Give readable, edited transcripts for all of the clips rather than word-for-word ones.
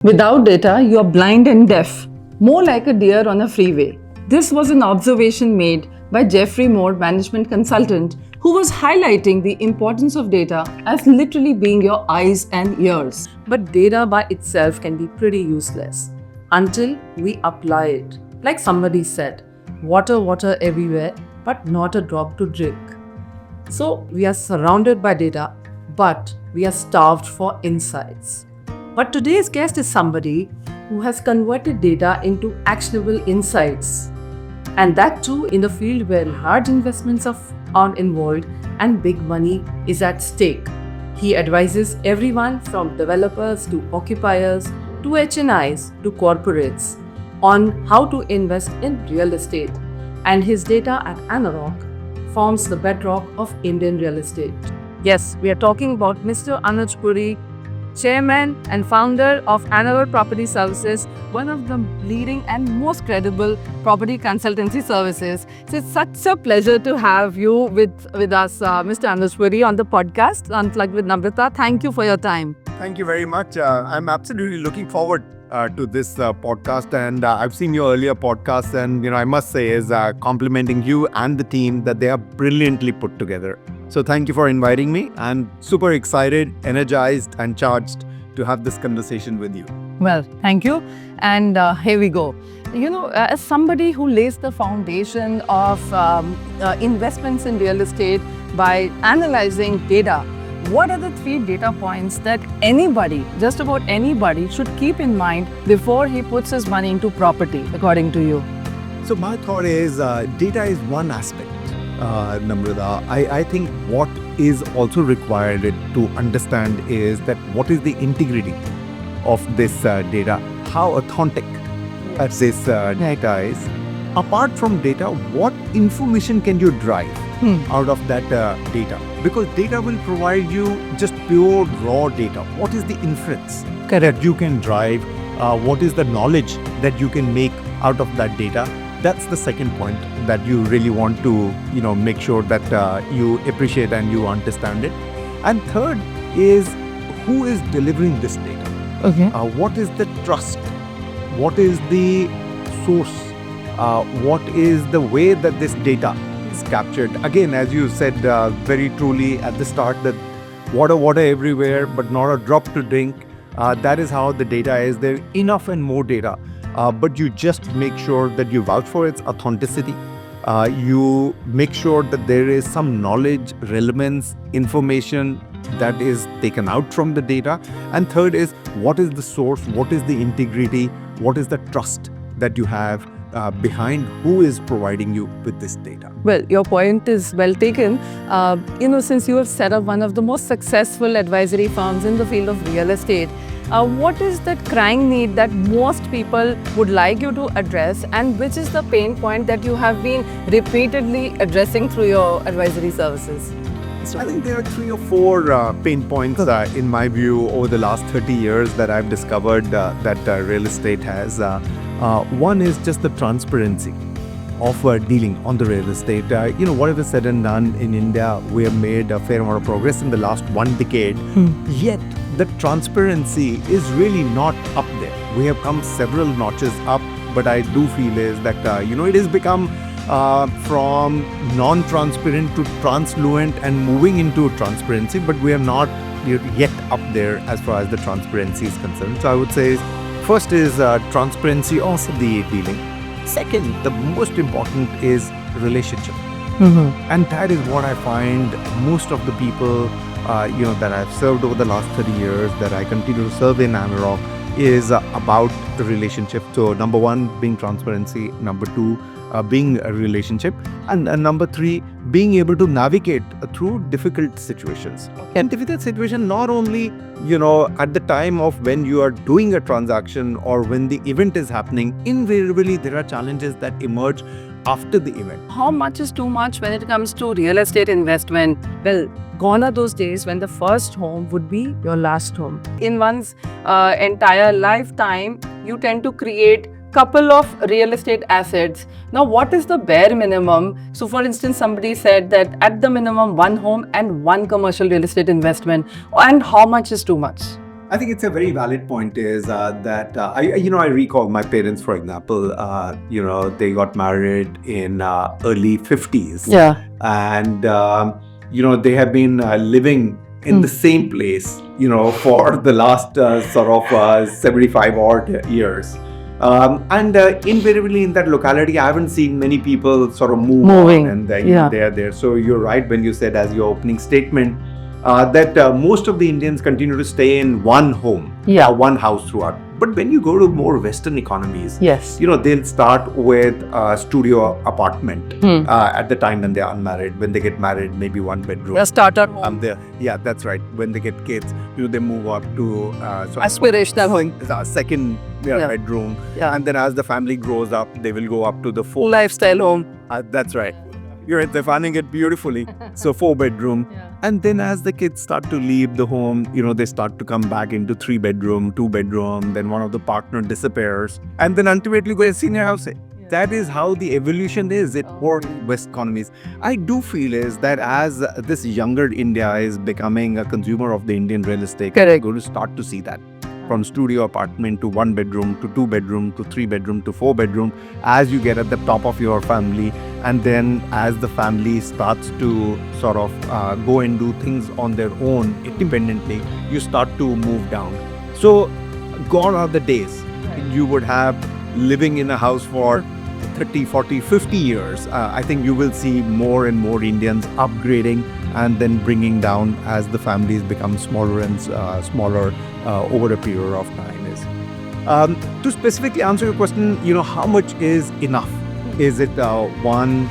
Without data, you are blind and deaf, more like a deer on a freeway. This was an observation made by Jeffrey Moore, management consultant, who was highlighting the importance of data as literally being your eyes and ears. But data by itself can be pretty useless until we apply it. Like somebody said, water everywhere, but not a drop to drink. So we are surrounded by data, but we are starved for insights. But today's guest is somebody who has converted data into actionable insights. And that too in a field where large investments are involved and big money is at stake. He advises everyone from developers to occupiers to HNIs to corporates on how to invest in real estate. And his data at ANAROCK forms the bedrock of Indian real estate. Yes, we are talking about Mr. Anuj Puri, Chairman and founder of ANAROCK Property Services, one of the leading and most credible property consultancy services. So it's such a pleasure to have you with us, Mr. Anuj Puri, on the podcast, Unplugged with Namrata. Thank you for your time. Thank you very much. I'm absolutely looking forward to this podcast, and I've seen your earlier podcasts, and I must say is complimenting you and the team that they are brilliantly put together. So thank you for inviting me. I'm super excited, energized and charged to have this conversation with you. Well, thank you. And here we go. As somebody who lays the foundation of investments in real estate by analyzing data, what are the 3 data points that anybody, just about anybody, should keep in mind before he puts his money into property, according to you? So my thought is data is one aspect. Namrata, I think what is also required to understand is that what is the integrity of this data, how authentic this data is. Apart from data, what information can you drive out of that data? Because data will provide you just pure raw data. What is the inference that you can drive? What is the knowledge that you can make out of that data? That's the second point that you really want to, make sure that you appreciate and you understand it. And third is who is delivering this data? Okay. What is the trust? What is the source? What is the way that this data is captured? Again, as you said very truly at the start, that water everywhere, but not a drop to drink. That is how the data is. There enough and more data. But you just make sure that you vouch for its authenticity. You make sure that there is some knowledge, relevance, information that is taken out from the data. And third is, what is the source? What is the integrity? What is the trust that you have behind who is providing you with this data? Well, your point is well taken. Since you have set up one of the most successful advisory firms in the field of real estate, what is that crying need that most people would like you to address, and which is the pain point that you have been repeatedly addressing through your advisory services? I think there are 3 or 4 pain points in my view over the last 30 years that I've discovered that real estate has. One is just the transparency of dealing on the real estate. Whatever said and done in India, we have made a fair amount of progress in the last 1 decade. Yet the transparency is really not up there. We have come several notches up, but I do feel is that it has become from non-transparent to transluent and moving into transparency, but we are not yet up there as far as the transparency is concerned. So I would say first is transparency of the dealing. Second, the most important is relationship. And that is what I find most of the people that I've served over the last 30 years, that I continue to serve in ANAROCK, is about the relationship. So number 1 being transparency, number 2 being a relationship, and number 3 being able to navigate through difficult situations. And difficult situation not only at the time of when you are doing a transaction or when the event is happening. Invariably there are challenges that emerge after the event. How much is too much when it comes to real estate investment? Well, gone are those days when the first home would be your last home. In one's entire lifetime, you tend to create couple of real estate assets. Now, what is the bare minimum? So, for instance, somebody said that at the minimum 1 home and 1 commercial real estate investment. And how much is too much? I think it's a very valid point is that I recall my parents, for example, they got married in early 50s. Yeah. And, they have been living in the same place, for the last sort of 75 odd years. And invariably in that locality, I haven't seen many people sort of Moving. on, and Yeah. they are there. So you're right when you said as your opening statement that most of the Indians continue to stay in one home, Yeah. one house throughout. But when you go to more Western economies, Yes. they'll start with a studio apartment at the time when they're unmarried. When they get married, maybe one bedroom. A starter home. Yeah, that's right. When they get kids, they move up to Aspirational home. second Yeah. bedroom. Yeah. And then as the family grows up, they will go up to the Full lifestyle home. that's right. You're defining it beautifully. So 4 bedroom. And then as the kids start to leave the home, they start to come back into 3 bedroom, 2 bedroom, then one of the partner disappears. And then ultimately go a senior house. That is how the evolution is in more West economies. I do feel is that as this younger India is becoming a consumer of the Indian real estate, Correct. we're going to start to see that. From studio apartment to 1 bedroom to 2 bedroom to 3 bedroom to 4 bedroom as you get at the top of your family, and then as the family starts to sort of go and do things on their own independently, you start to move down. So gone are the days you would have living in a house for 30, 40, 50 years. I think you will see more and more Indians upgrading and then bringing down as the families become smaller and smaller over a period of time. To specifically answer your question, how much is enough? Is it one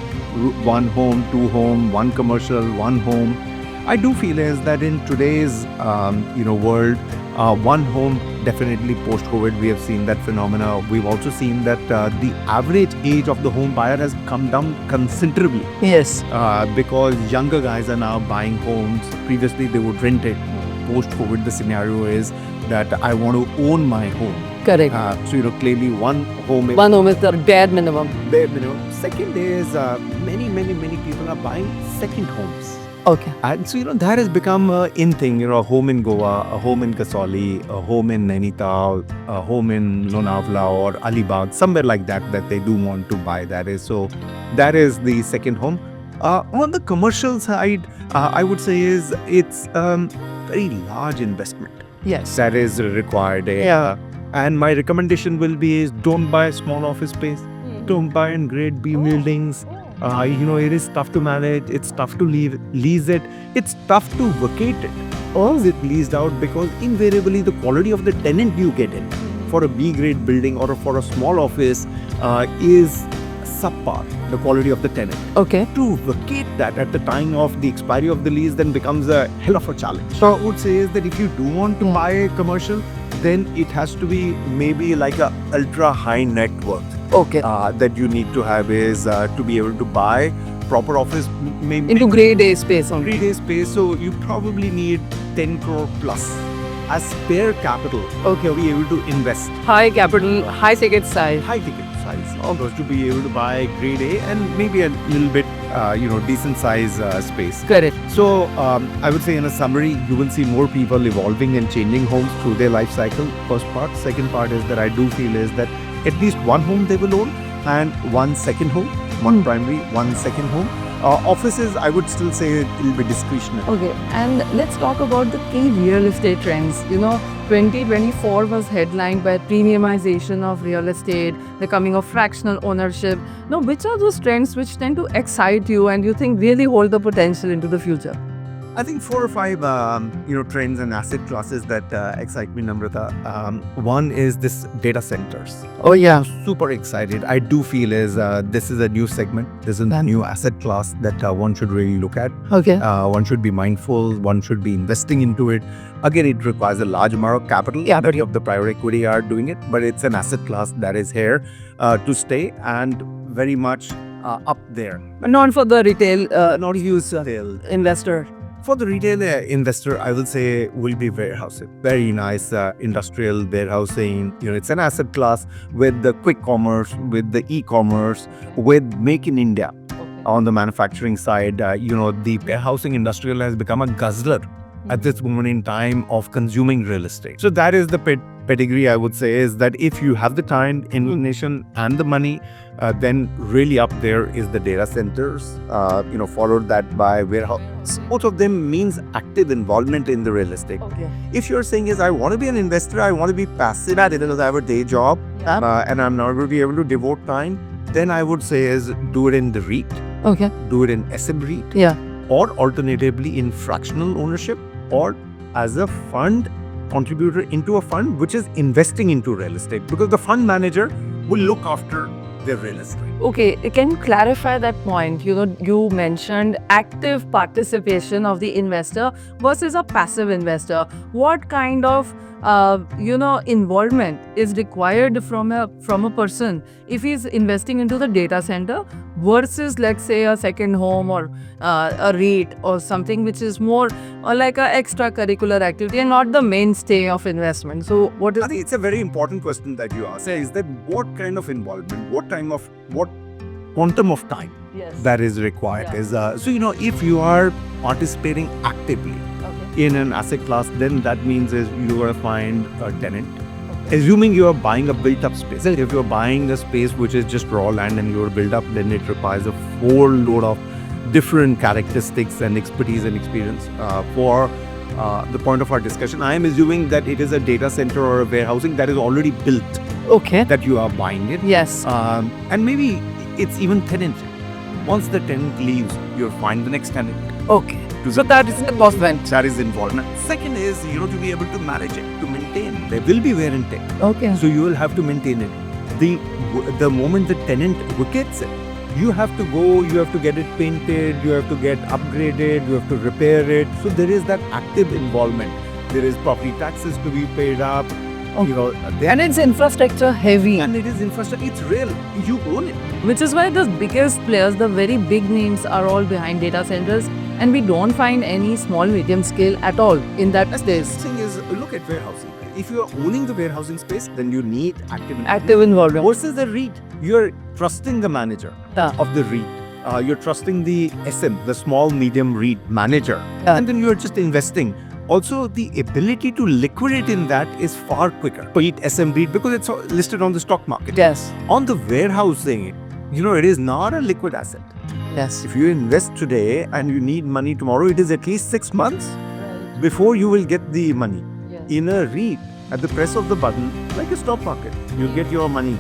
home, two home, one commercial, one home? I do feel is that in today's world, one home, definitely post-COVID, we have seen that phenomena. We've also seen that the average age of the home buyer has come down considerably. Yes. Because younger guys are now buying homes. Previously, they would rent it. Post-COVID, the scenario is that I want to own my home. Correct. So, clearly one home is One home is the bare minimum. bare minimum. Second is many people are buying second homes. Okay. And so, that has become an in thing, a home in Goa, a home in Kasauli, a home in Nainital, a home in Lonavala or Alibag, somewhere like that they do want to buy. That is the second home. On the commercial side, I would say it's very large investment Yes. that is required. Yeah. And my recommendation will be is don't buy small office space. Don't buy in grade B buildings. It is tough to manage. It's tough to lease it. It's tough to vacate it. Or is it leased out because invariably the quality of the tenant you get in for a B grade building or for a small office is subpar, the quality of the tenant. Okay. To vacate that at the time of the expiry of the lease then becomes a hell of a challenge. So I would say is that if you do want to buy a commercial, then it has to be maybe like a ultra high net worth. Okay. That you need to have is to be able to buy proper office, maybe Into grade A space only. 3 days space. So you probably need 10 crore plus as spare capital to be able to invest. High capital, high ticket size. High ticket size. Those to be able to buy grade A and maybe a little bit, decent size space. Correct. So I would say in a summary, you will see more people evolving and changing homes through their life cycle. First part. Second part is that I do feel is that at least one home they will own and one second home, one primary, one second home. Offices, I would still say it will be discretionary. Okay, and let's talk about the key real estate trends. 2024 was headlined by premiumization of real estate, the coming of fractional ownership. Now, which are those trends which tend to excite you and you think really hold the potential into the future? I think 4 or 5 trends and asset classes that excite me, Namrata. One is this data centers. Oh yeah. Super excited. I do feel is this is a new segment. This is a new asset class that one should really look at. Okay. One should be mindful. One should be investing into it. Again, it requires a large amount of capital. Yeah. Many of the private equity are doing it, but it's an asset class that is here to stay and very much up there. But not for the retail Not use retail. investor. For the retail investor, I will say will be warehousing. Very nice industrial warehousing. It's an asset class with the quick commerce, with the e-commerce, with Make in India. On the manufacturing side, the warehousing industrial has become a guzzler at this moment in time of consuming real estate. So that is the pedigree, I would say, is that if you have the time, inclination, and the money, then really up there is the data centers, followed that by warehouse. Both of them means active involvement in the real estate. Okay. If you're saying is, I want to be an investor, I want to be passive at it because I have a day job, and I'm not going to be able to devote time, then I would say is do it in the REIT, Okay. do it in SM REIT, Yeah. or alternatively in fractional ownership, or as a fund contributor into a fund which is investing into real estate, because the fund manager will look after their real estate. Okay, can you clarify that point? You mentioned active participation of the investor versus a passive investor. What kind of involvement is required from a person if he's investing into the data center versus, let's say, a second home or a REIT or something which is more like a extracurricular activity and not the mainstay of investment? So what is? I think it's a very important question that you ask. Is that what kind of involvement, what quantum of time that is required? Yeah. If you are participating actively in an asset class, then that means is you are find a tenant. Assuming you are buying a built-up space. If you are buying a space which is just raw land and you are built up, then it requires a whole load of different characteristics and expertise and experience. For the point of our discussion, I am assuming that it is a data center or a warehousing that is already built. Okay. That you are buying it. Yes. And maybe it's even tenanted. Once the tenant leaves, you'll find the next tenant. Okay. So that is the cost rent. That is involvement. Second is, to be able to manage it, to maintain. There will be wear and tear. Okay. So you will have to maintain it. The moment the tenant vacates it, you have to go, you have to get it painted, you have to get upgraded, you have to repair it. So there is that active involvement. There is property taxes to be paid up. And it's infrastructure heavy. And it is infrastructure. It's real. You own it. Which is why the biggest players, the very big names, are all behind data centers, and we don't find any small medium scale at all in that space. The thing is, look at warehousing. If you are owning the warehousing space, then you need Active involvement. Versus the REIT, you're trusting the manager of the REIT. You're trusting the SM, the small medium REIT manager, and then you're just investing. Also, the ability to liquidate in that is far quicker. Be it SM REIT, because it's listed on the stock market. Yes. On the warehousing, it is not a liquid asset. Yes. If you invest today and you need money tomorrow, it is at least 6 months before you will get the money. Yes. In a REIT, at the press of the button, like a stock market, you get your money.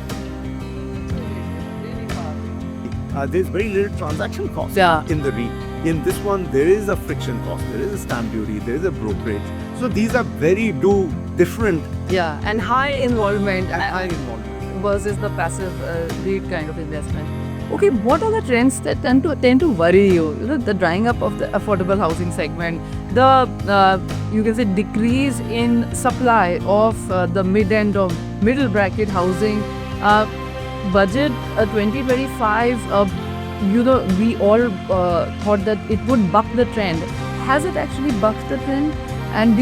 There's very little transaction cost in the REIT. In this one, there is a friction cost, there is a stamp duty, there is a brokerage. So these are very different. Yeah, and high involvement versus the passive REIT kind of investment. Okay, what are the trends that tend to worry you? The drying up of the affordable housing segment, the you can say decrease in supply of the mid-end or middle bracket housing. Budget 2025. We all thought that it would buck the trend. Has it actually bucked the trend? And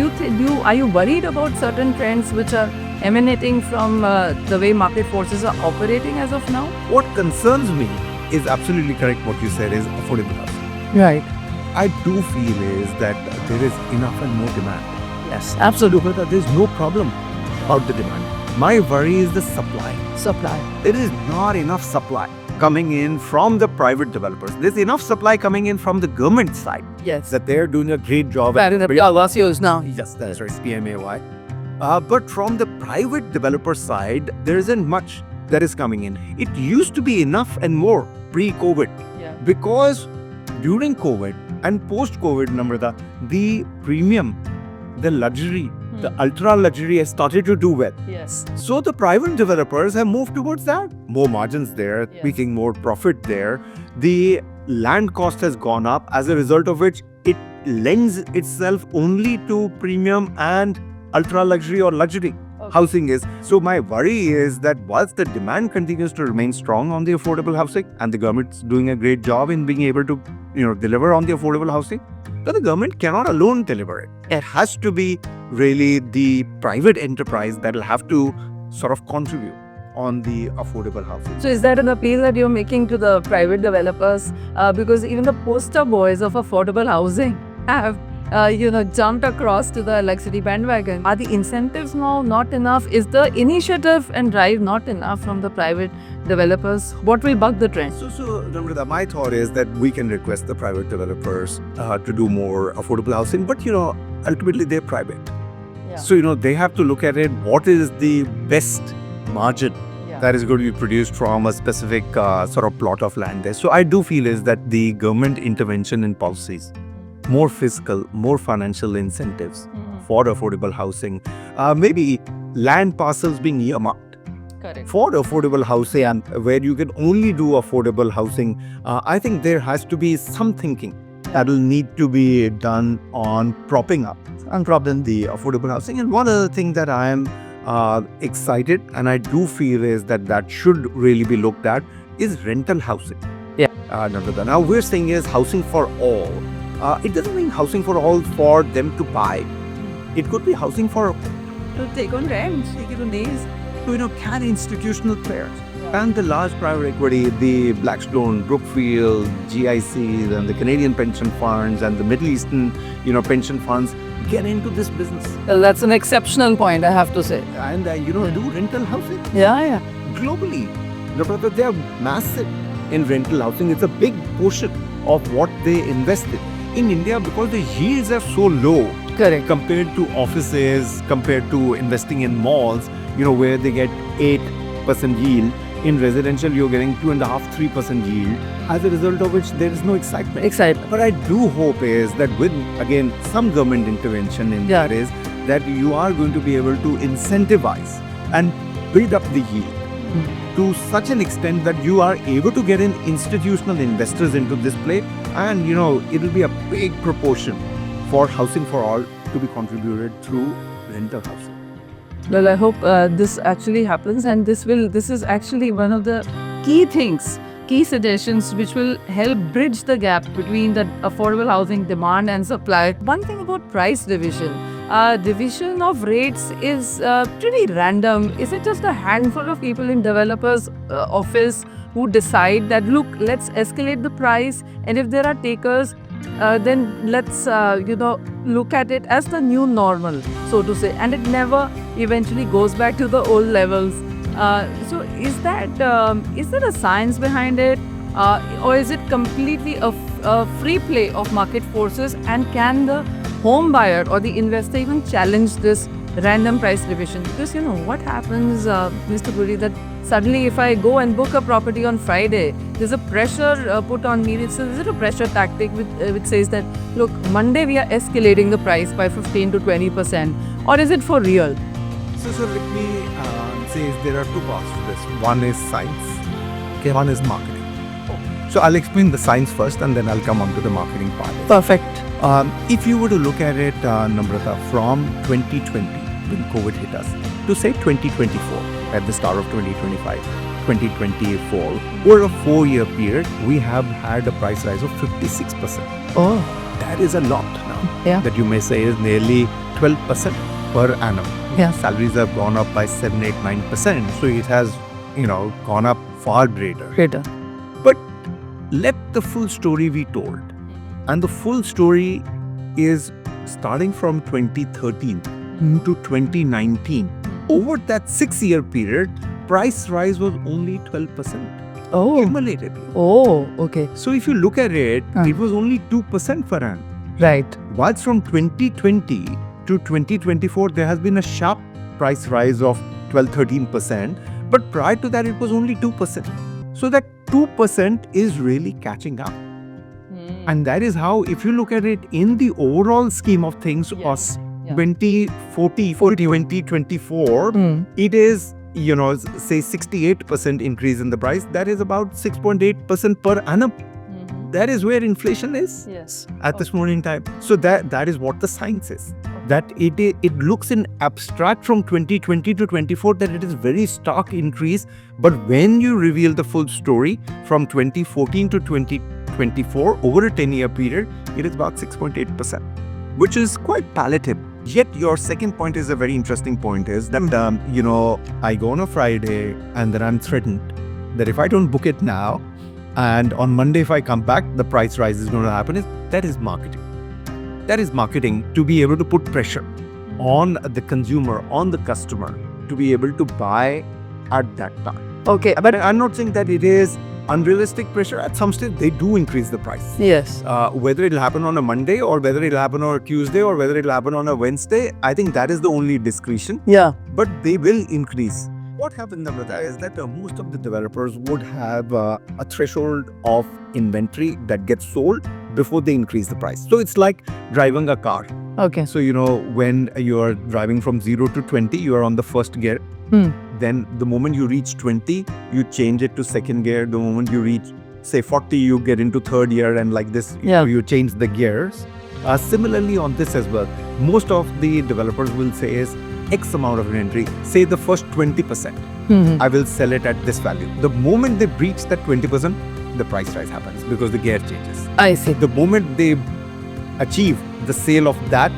are you worried about certain trends which are emanating from the way market forces are operating as of now? What concerns me is absolutely correct what you said is affordable housing. Right. I do feel is that there is enough and more demand. Yes, absolutely. But there's no problem about the demand. My worry is the supply. There is not enough supply coming in from the private developers. There's enough supply coming in from the government side. Yes. That they're doing a great job. Now. Yes, that's right, PMAY. But from the private developer side, there isn't much that is coming in. It used to be enough and more pre-COVID. Yeah. Because during COVID and post-COVID, Namrata, the premium, the luxury, the ultra luxury has started to do well. Yes. So the private developers have moved towards that. More margins there, Yes. making more profit there. The land cost has gone up, as a result of which it lends itself only to premium and ultra luxury or luxury housing is. So my worry is that whilst the demand continues to remain strong on the affordable housing, and the government's doing a great job in being able to deliver on the affordable housing, but the government cannot alone deliver it. It has to be really the private enterprise that will have to sort of contribute on the affordable housing. So is that an appeal that you're making to the private developers? Because even the poster boys of affordable housing have jumped across to the luxury bandwagon. Are the incentives now not enough? Is the initiative and drive not enough from the private developers? What will buck the trend? So, Namrata, my thought is that we can request the private developers to do more affordable housing, but ultimately they're private. Yeah. So, they have to look at it. What is the best margin that is going to be produced from a specific sort of plot of land there? So, I do feel is that the government intervention in policies, more fiscal, more financial incentives for affordable housing, maybe land parcels being earmarked for affordable housing, and where you can only do affordable housing. I think there has to be some thinking that will need to be done on propping the affordable housing. And one other thing that I am excited and I do feel is that should really be looked at is rental housing. Now we're saying is housing for all. It doesn't mean housing for all for them to buy. It could be housing for to take on rent, take it on days. Can institutional players and the large private equity, the Blackstone, Brookfield, GICs, and the Canadian pension funds and the Middle Eastern, pension funds get into this business. Well, that's an exceptional point, I have to say. And do rental housing. Yeah. Globally, they are massive in rental housing. It's a big portion of what they invested. In India, because the yields are so low, correct, compared to offices, compared to investing in malls, where they get 8% yield. In residential, you're getting 2.5-3% yield. As a result of which, there is no excitement. But I do hope is that with, again, some government intervention in that is that you are going to be able to incentivize and build up the yield to such an extent that you are able to get in institutional investors into this play, and it will be a big proportion for housing for all to be contributed through rental housing. Well, I hope this actually happens, and this is actually one of the key suggestions which will help bridge the gap between the affordable housing demand and supply. One thing about price division. Division of rates is pretty random. Is it just a handful of people in developers' office who decide that, look, let's escalate the price, and if there are takers, then let's look at it as the new normal, so to say, and it never eventually goes back to the old levels. So is there a science behind it, or is it completely a free play of market forces, and can the home buyer or the investor even challenge this random price division? Because what happens, Mr. Puri, that suddenly if I go and book a property on Friday, there's a pressure put on me. Is it a pressure tactic which says that, look, Monday we are escalating the price by 15 to 20%, or is it for real? So let me say there are two parts to this. One is science, one is marketing. So I'll explain the science first, and then I'll come on to the marketing part. Perfect. If you were to look at it, Namrata, from 2020, when COVID hit us, to say 2024, at the start of 2025, 2024, over a 4-year period, we have had a price rise of 56%. Oh, that is a lot now. Yeah. That you may say is nearly 12% per annum. Yeah. Salaries have gone up by 7, 8, 9%. So it has, gone up far greater. But let the full story be told. And the full story is starting from 2013 to 2019. Over that 6-year period, price rise was only 12%. Oh. Cumulatively. Oh, okay. So if you look at it, it was only 2% per annum. Right. Whilst from 2020 to 2024, there has been a sharp price rise of 12-13%. But prior to that, it was only 2%. So that 2% is really catching up. And that is how, if you look at it in the overall scheme of things, Yes. 2040 to 2024, it is, say 68% increase in the price. That is about 6.8% per annum. That is where inflation is at this moment in time. So that is what the science is. That it looks in abstract from 2020 to 24 that it is very stark increase. But when you reveal the full story from 2014 to 2024 over a 10-year period, it is about 6.8%, which is quite palatable. Yet your second point is a very interesting point, is that, I go on a Friday and then I'm threatened that if I don't book it now, and on Monday if I come back, the price rise is going to happen. That is marketing. That is marketing, to be able to put pressure on the consumer, on the customer, to be able to buy at that time. Okay. But I'm not saying that it is unrealistic pressure. At some stage, they do increase the price. Yes. Whether it'll happen on a Monday or whether it'll happen on a Tuesday or whether it'll happen on a Wednesday, I think that is the only discretion. Yeah. But they will increase. What happens, Namrata, is that most of the developers would have a threshold of inventory that gets sold before they increase the price. So it's like driving a car. Okay. So, when you're driving from 0 to 20, you are on the first gear. Then the moment you reach 20, you change it to second gear. The moment you reach, say, 40, you get into third gear, and like this, you change the gears. Similarly on this as well, most of the developers will say is X amount of inventory, say the first 20%, I will sell it at this value. The moment they breach that 20%, the price rise happens because the gear changes. I see. The moment they achieve the sale of that,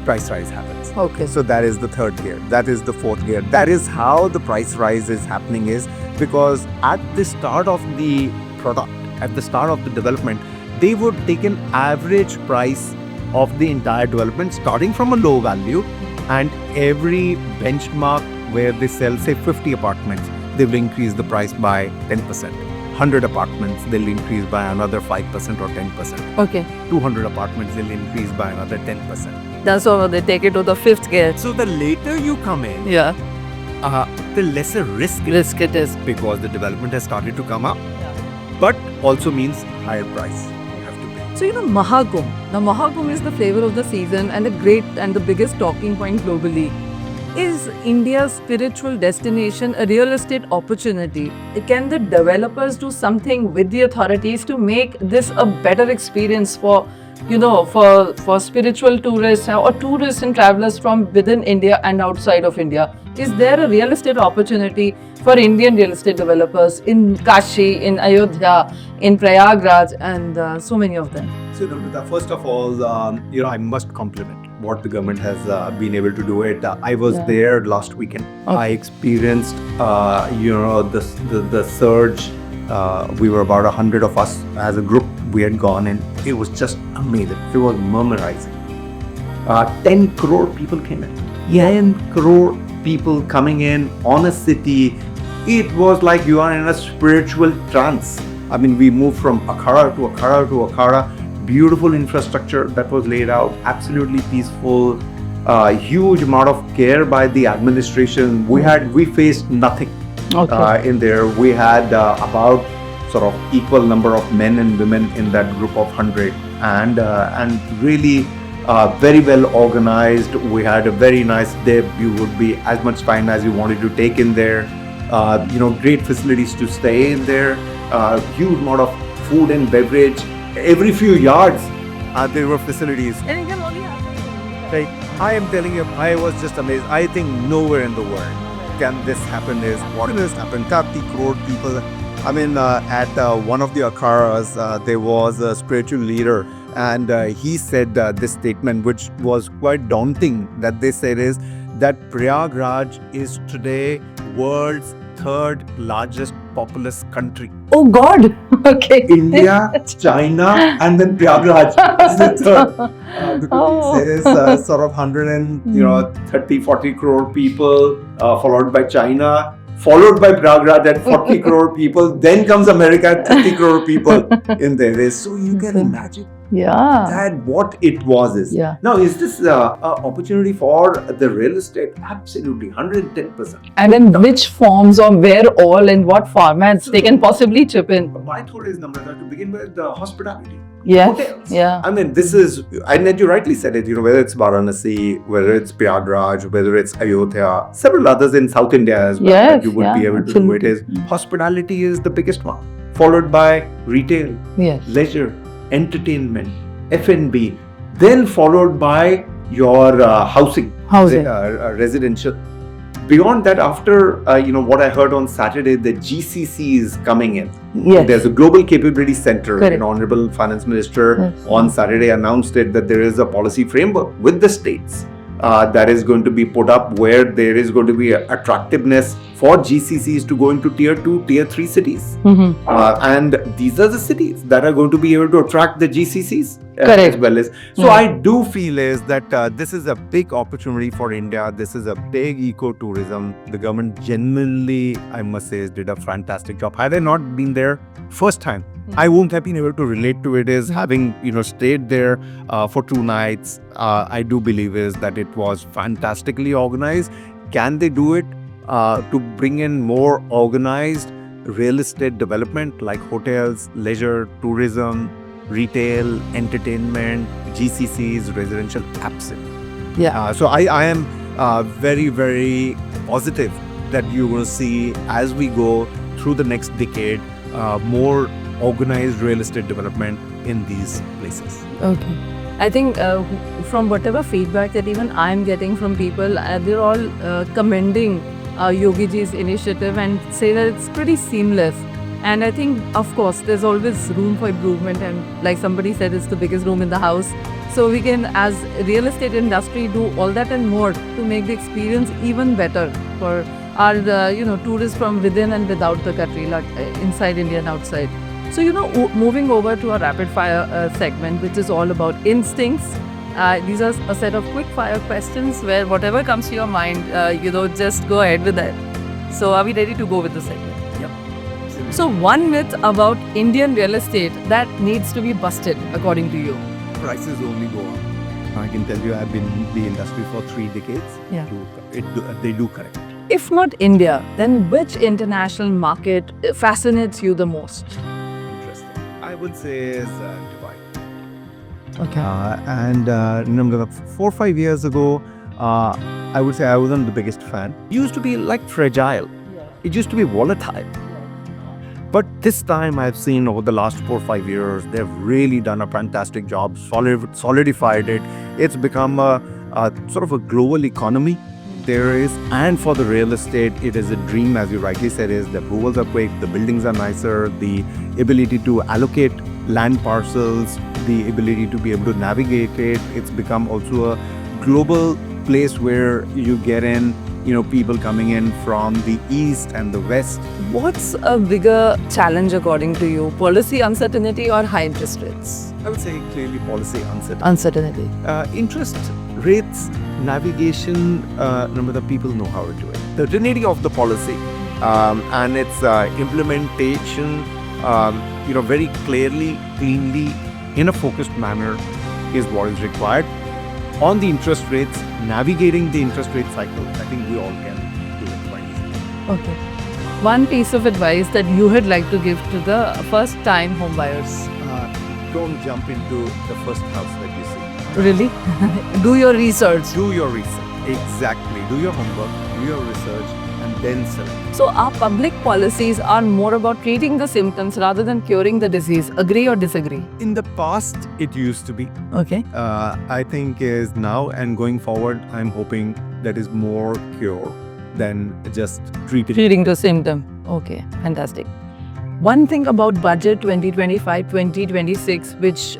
price rise happens. Okay. So that is the third gear. That is the fourth gear. That is how the price rise is happening, is because at the start of the product, at the start of the development, they would take an average price of the entire development starting from a low value, and every benchmark where they sell, say, 50 apartments, they will increase the price by 10%. 100 apartments, they'll increase by another 5% or 10%. Okay. 200 apartments, they'll increase by another 10%. That's how they take it to the fifth gear. So the later you come in, Yeah. the lesser risk It is. because the development has started to come up, but also means higher price you have to pay. So, Mahagum. Now, Mahagum is the flavor of the season and the biggest talking point globally. Is India's spiritual destination a real estate opportunity? Can the developers do something with the authorities to make this a better experience for spiritual tourists or tourists and travelers from within India and outside of India? Is there a real estate opportunity for Indian real estate developers in Kashi, in Ayodhya, in Prayagraj, and so many of them? So, Namrata, first of all, I must compliment what the government has been able to do it. I was there last weekend. Okay. I experienced, the surge. We were about 100 of us as a group. We had gone, and it was just amazing. It was mesmerizing. 10 crore people came in. 10 crore people coming in on a city. It was like you are in a spiritual trance. I mean, we moved from akhada to akhada to akhada. Beautiful infrastructure that was laid out, absolutely peaceful, huge amount of care by the administration. We faced nothing in there. We had about sort of equal number of men and women in that group of 100, and really very well organized. We had a very nice day. You would be as much time as you wanted to take in there. Great facilities to stay in there. Huge amount of food and beverage. Every few yards, there were facilities. And it can only happen. Right. I am telling you, I was just amazed. I think nowhere in the world can this happen. Is what has happened. 30 crore people. I mean, at one of the akharas, there was a spiritual leader, and he said this statement, which was quite daunting. That they said is that Prayagraj is today world's third largest populous country. Oh God! Okay. India, China, and then Prayagraj is the third. Because there is sort of 130, 40 crore people, followed by China, followed by Prayagraj at 40 crore people. Then comes America at 30 crore people in there. So you can imagine that what it was is. Yeah. Now, is this an opportunity for the real estate? Absolutely, 110%. And in which forms or where all and what formats they can possibly chip in? My thought is, Namrata, to begin with, the hospitality. Yes. Hotels. Yeah. I mean, this is, and you rightly said it, whether it's Varanasi, whether it's Prayagraj, whether it's Ayodhya, several others in South India as well that you would be able to do it. Is hospitality is the biggest one, followed by retail, leisure, entertainment, F&B, then followed by your housing. Residential. Beyond that, after what I heard on Saturday, the GCC is coming in. Yes. There's a Global Capability Center. Correct. An Honorable Finance Minister on Saturday announced it, that there is a policy framework with the states that is going to be put up, where there is going to be attractiveness for GCCs to go into tier 2, tier 3 cities. And these are the cities that are going to be able to attract the GCCs as well as. So I do feel is that this is a big opportunity for India. This is a big ecotourism. The government genuinely, I must say, did a fantastic job. Had I not been there first time, I won't have been able to relate to it. Is having stayed there for 2 nights. I do believe is that it was fantastically organized. Can they do it to bring in more organized real estate development like hotels, leisure, tourism, retail, entertainment, GCCs, residential? Absolutely. Yeah. So I am very, very positive that you're going to see as we go through the next decade more organized real estate development in these places. Okay. I think from whatever feedback that even I'm getting from people, they're all commending Yogi Ji's initiative and say that it's pretty seamless. And I think, of course, there's always room for improvement. And like somebody said, it's the biggest room in the house. So we can, as real estate industry, do all that and more to make the experience even better for our tourists from within and without the country, like inside India and outside. So, moving over to our rapid fire segment, which is all about instincts. These are a set of quick fire questions where whatever comes to your mind, just go ahead with that. So, are we ready to go with the segment? Yep. So, one myth about Indian real estate that needs to be busted, according to you. Prices only go up. I can tell you, I've been in the industry for 3 decades. Yeah. They do correct. If not India, then which international market fascinates you the most? Interesting. I would say is Dubai. Okay. And 4 or 5 years ago, I would say I wasn't the biggest fan. It used to be like fragile. It used to be volatile. But this time I've seen over the last 4 or 5 years, they've really done a fantastic job, solidified it. It's become a sort of a global economy. There is, and for the real estate, it is a dream, as you rightly said, is the approvals are quick, the buildings are nicer, the ability to allocate land parcels, the ability to be able to navigate it. It's become also a global place where you get in, people coming in from the east and the west. What's a bigger challenge according to you? Policy uncertainty or high interest rates? I would say clearly policy uncertainty. Uncertainty. Interest rates, navigation, the people know how to do it. The trinity of the policy and its implementation, very clearly, cleanly, in a focused manner is what is required. On the interest rates, navigating the interest rate cycle, I think we all can do it quite easily. Okay. One piece of advice that you would like to give to the first-time home buyers? Don't jump into the first house that you see. Really? Do your research. Do your research. Exactly. Do your homework, do your research, and then select. So our public policies are more about treating the symptoms rather than curing the disease. Agree or disagree? In the past, it used to be. Okay. I think is now and going forward, I'm hoping that is more cure than just treating the symptom. Okay, fantastic. One thing about budget 2025-2026, which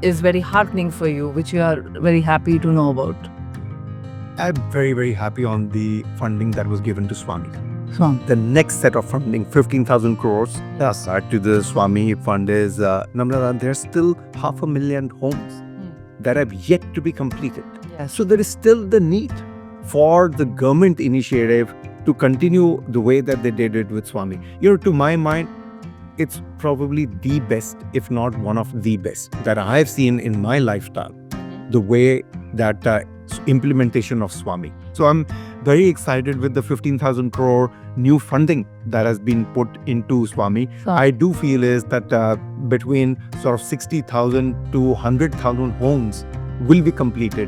is very heartening for you, which you are very happy to know about. I'm very, very happy on the funding that was given to Swami. Swami. The next set of funding, 15,000 crores to the Swami fund is, there's still 500,000 homes that have yet to be completed. Yes. So there is still the need for the government initiative to continue the way that they did it with Swami. To my mind, it's probably the best, if not one of the best, that I've seen in my lifetime, the way that implementation of Swami. So I'm very excited with the 15,000 crore new funding that has been put into Swami. I do feel is that between sort of 60,000 to 100,000 homes will be completed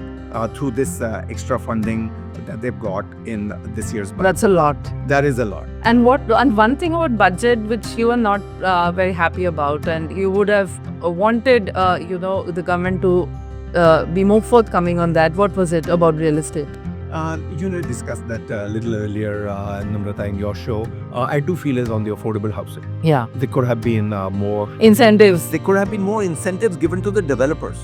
through this extra funding that they've got in this year's budget. That's a lot. That is a lot. And one thing about budget which you are not very happy about, and you would have wanted, the government to be more forthcoming on that. What was it about real estate? Discussed that a little earlier, Namrata, in your show. I do feel is on the affordable housing. Yeah. There could have been more incentives. There could have been more incentives given to the developers.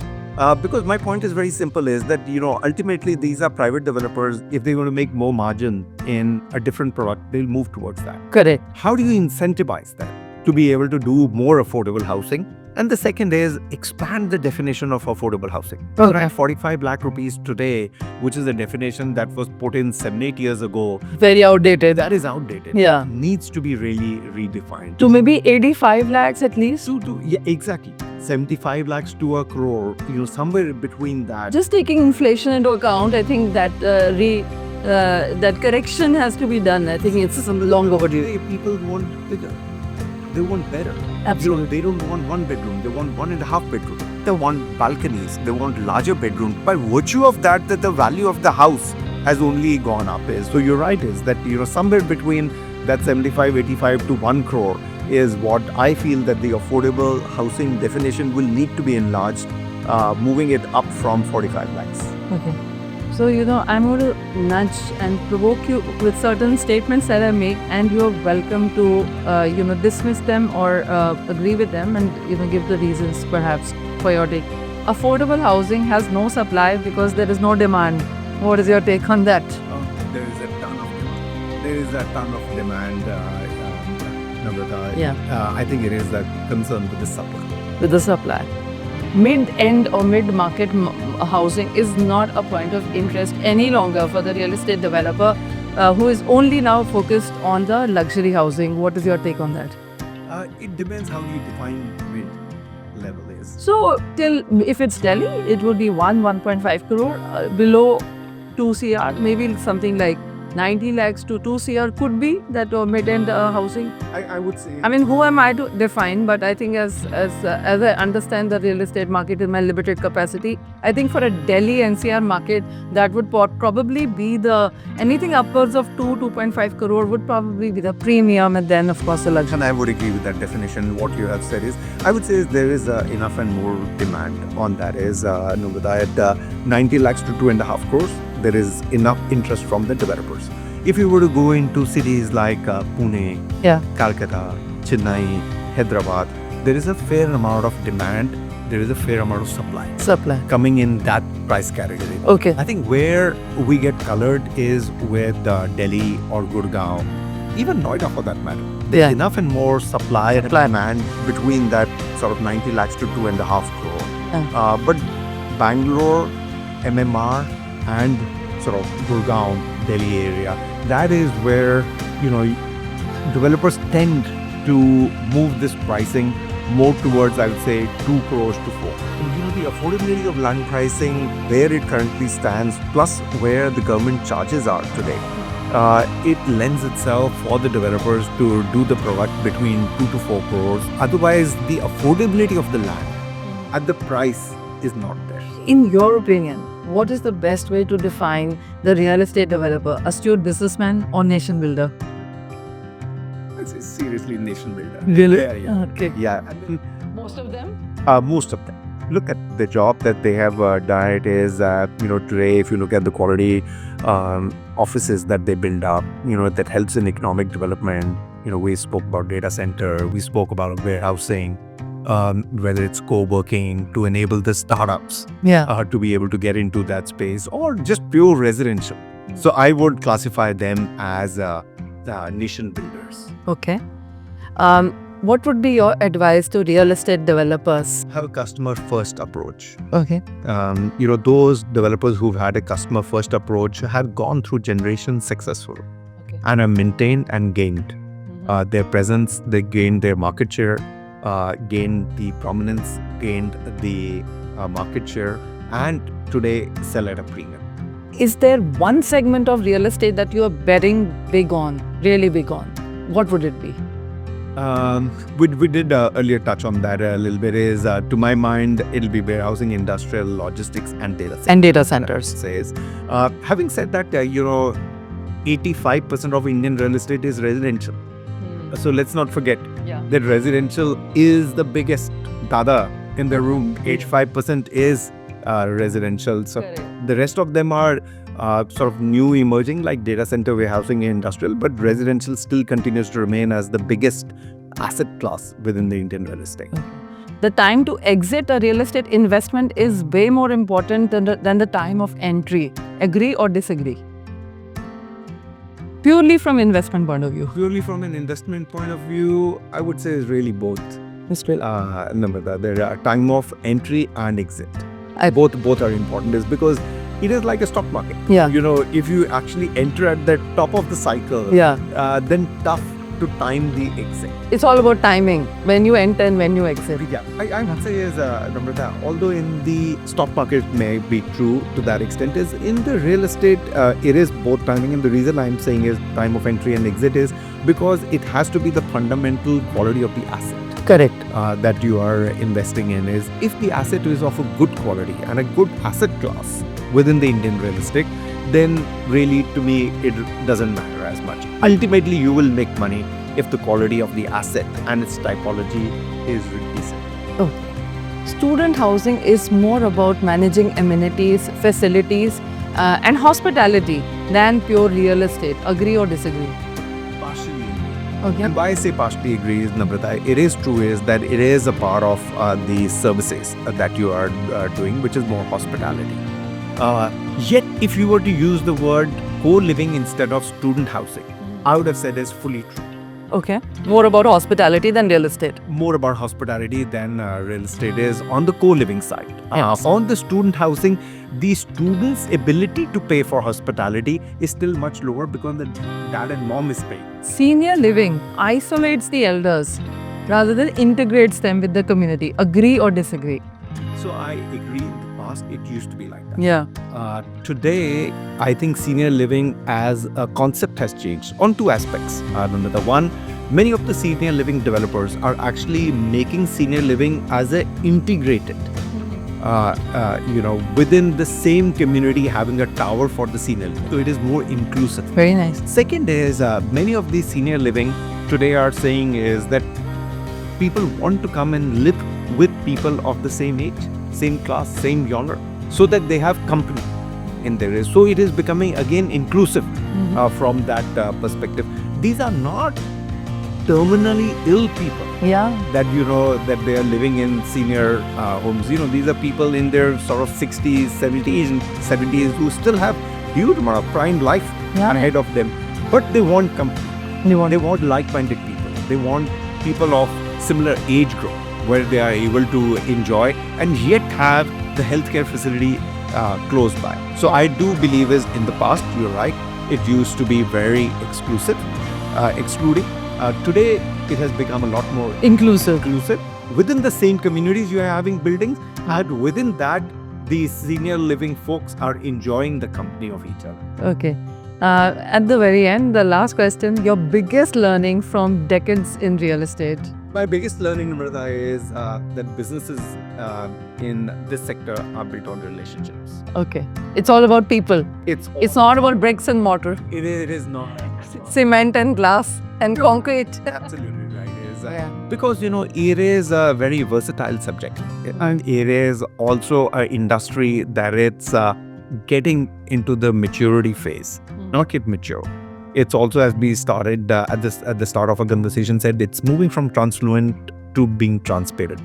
Because my point is very simple: is that ultimately these are private developers. If they want to make more margin in a different product, they'll move towards that. Correct. How do you incentivize them to be able to do more affordable housing? And the second is expand the definition of affordable housing. Okay. 45 lakh rupees today, which is a definition that was put in 7-8 years ago, Very outdated. that is outdated. Yeah. Needs to be really redefined. To maybe 85 lakhs at least. Yeah, exactly. 75 lakhs to a crore, somewhere between that. Just taking inflation into account, I think that that correction has to be done. I think it's long overdue. People want bigger. They want better. Absolutely. They don't want one bedroom. They want 1.5 bedroom. They want balconies. They want larger bedrooms. By virtue of that the value of the house has only gone up. So you're right, is that somewhere between that 75, 85 to 1 crore is what I feel that the affordable housing definition will need to be enlarged, moving it up from 45 lakhs. Okay. So, I'm going to nudge and provoke you with certain statements that I make, and you're welcome to, dismiss them or agree with them and, give the reasons perhaps for your take. Affordable housing has no supply because there is no demand. What is your take on that? There is a ton of demand. There is a ton of demand, Namrata. Yeah. I think it is a concern with the supply. With the supply. Mid-end or mid-market housing is not a point of interest any longer for the real estate developer who is only now focused on the luxury housing. What is your take on that? It depends how you define mid-level is. So, if it's Delhi, it would be 1.5 crore. Below 2 CR, maybe something like 90 lakhs to 2 CR could be that mid-end housing. I would say. I mean, who am I to define? But I think as I understand the real estate market in my limited capacity, I think for a Delhi NCR market, that would probably be anything upwards of 2.5 crore would probably be the premium, and then of course the luxury. And I would agree with that definition. What you have said is, I would say there is enough and more demand on that. Is Namrata, at 90 lakhs to 2.5 crores. There is enough interest from the developers. If you were to go into cities like Pune, Calcutta, Chennai, Hyderabad, there is a fair amount of demand. There is a fair amount of supply coming in that price category. Okay. I think where we get colored is with Delhi or Gurgaon, even Noida for that matter. There's enough and more supply and demand between that sort of 90 lakhs to 2.5 crore. But Bangalore, MMR, and sort of Gurgaon, Delhi area, that is where developers tend to move this pricing more towards, I would say, 2 crores to 4. The affordability of land pricing, where it currently stands, plus where the government charges are today, it lends itself for the developers to do the product between 2 to 4 crores. Otherwise, the affordability of the land at the price is not there. In your opinion, what is the best way to define the real estate developer? Astute businessman or nation builder? I'd say seriously nation builder. Really? Yeah. Okay. Yeah. Most of them? Most of them. Look at the job that they have done. It is, today, if you look at the quality offices that they build up, that helps in economic development. We spoke about data center, we spoke about warehousing, whether it's co-working to enable the startups to be able to get into that space, or just pure residential. So I would classify them as nation builders. Okay. What would be your advice to real estate developers? Have a customer first approach. Okay. Those developers who've had a customer first approach have gone through generations successful and have maintained and gained their presence. They gained their market share, gained the prominence, gained the market share, and today sell at a premium. Is there one segment of real estate that you are betting big on, really big on? What would it be? We did earlier touch on that a little bit. Is to my mind, it'll be warehousing, industrial, logistics, and data centers. And data centers. Having said that, 85% of Indian real estate is residential. So let's not forget that residential is the biggest dada in the room. 85% is residential. So the rest of them are sort of new emerging, like data center, warehousing, and industrial, but residential still continues to remain as the biggest asset class within the Indian real estate. the time to exit a real estate investment is way more important than the time of entry. Agree or disagree? Purely from investment point of view. Purely from an investment point of view, I would say is really both. Namrata, there are time of entry and exit. Both are important, is because it is like a stock market. Yeah. If you actually enter at the top of the cycle, then tough to time the exit. It's all about timing, when you enter and when you exit. Yeah, I would say is, Namrata, although in the stock market may be true to that extent, is in the real estate, it is both timing. And the reason I'm saying is time of entry and exit is because it has to be the fundamental quality of the asset. Correct. That you are investing in. Is if the asset is of a good quality and a good asset class within the Indian real estate, then really to me it doesn't matter as much. Ultimately, you will make money if the quality of the asset and its typology is decent. Oh. Student housing is more about managing amenities, facilities, and hospitality than pure real estate. Agree or disagree? Partially. Okay. And why I say partially agree is, Namrata, it is true is that it is a part of the services that you are doing, which is more hospitality. Yet, if you were to use the word co-living instead of student housing, I would have said is fully true. Okay. More about hospitality than real estate. More about hospitality than real estate is on the co-living side. Yes. On the student housing, the student's ability to pay for hospitality is still much lower because the dad and mom is paying. Senior living isolates the elders rather than integrates them with the community. Agree or disagree? So I agree, in the past it used to be like that. Yeah. Today, I think senior living as a concept has changed on two aspects. Number one, many of the senior living developers are actually making senior living as a integrated, within the same community, having a tower for the senior living. So it is more inclusive. Very nice. Second is, many of the senior living today are saying is that people want to come and live with people of the same age, same class, same genre, so that they have company in there. So it is becoming again inclusive from that perspective. These are not terminally ill people. Yeah. That that they are living in senior homes. These are people in their sort of 60s, 70s who still have huge amount of prime life ahead of them, but they want company. They want like-minded people. They want people of similar age group where they are able to enjoy and yet have the healthcare facility close by. So I do believe is in the past, you're right, it used to be very exclusive, excluding. Today, it has become a lot more Inclusive. Within the same communities, you are having buildings, and within that, the senior living folks are enjoying the company of each other. Okay. At the very end, the last question, your biggest learning from decades in real estate? My biggest learning, Namrata, is that businesses in this sector are built on relationships. Okay. It's all about people. It's not about bricks and mortar. It is not. Cement and glass and concrete. Absolutely right. Because it is a very versatile subject, and it is also an industry that it's getting into the maturity phase, not yet mature. It's also, as we started at the start of our conversation, said it's moving from transfluent to being transparent.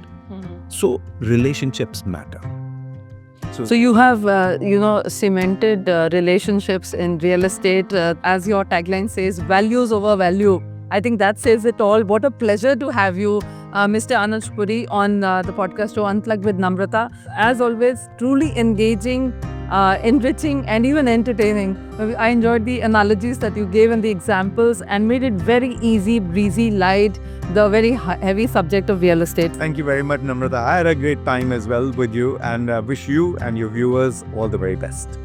So relationships matter. So you have, cemented relationships in real estate. As your tagline says, values over value. I think that says it all. What a pleasure to have you, Mr. Anuj Puri, on the podcast show Unplugged with Namrata. As always, truly engaging, enriching, and even entertaining. I enjoyed the analogies that you gave and the examples, and made it very easy, breezy, light, the very heavy subject of real estate. Thank you very much, Namrata. I had a great time as well with you, and wish you and your viewers all the very best.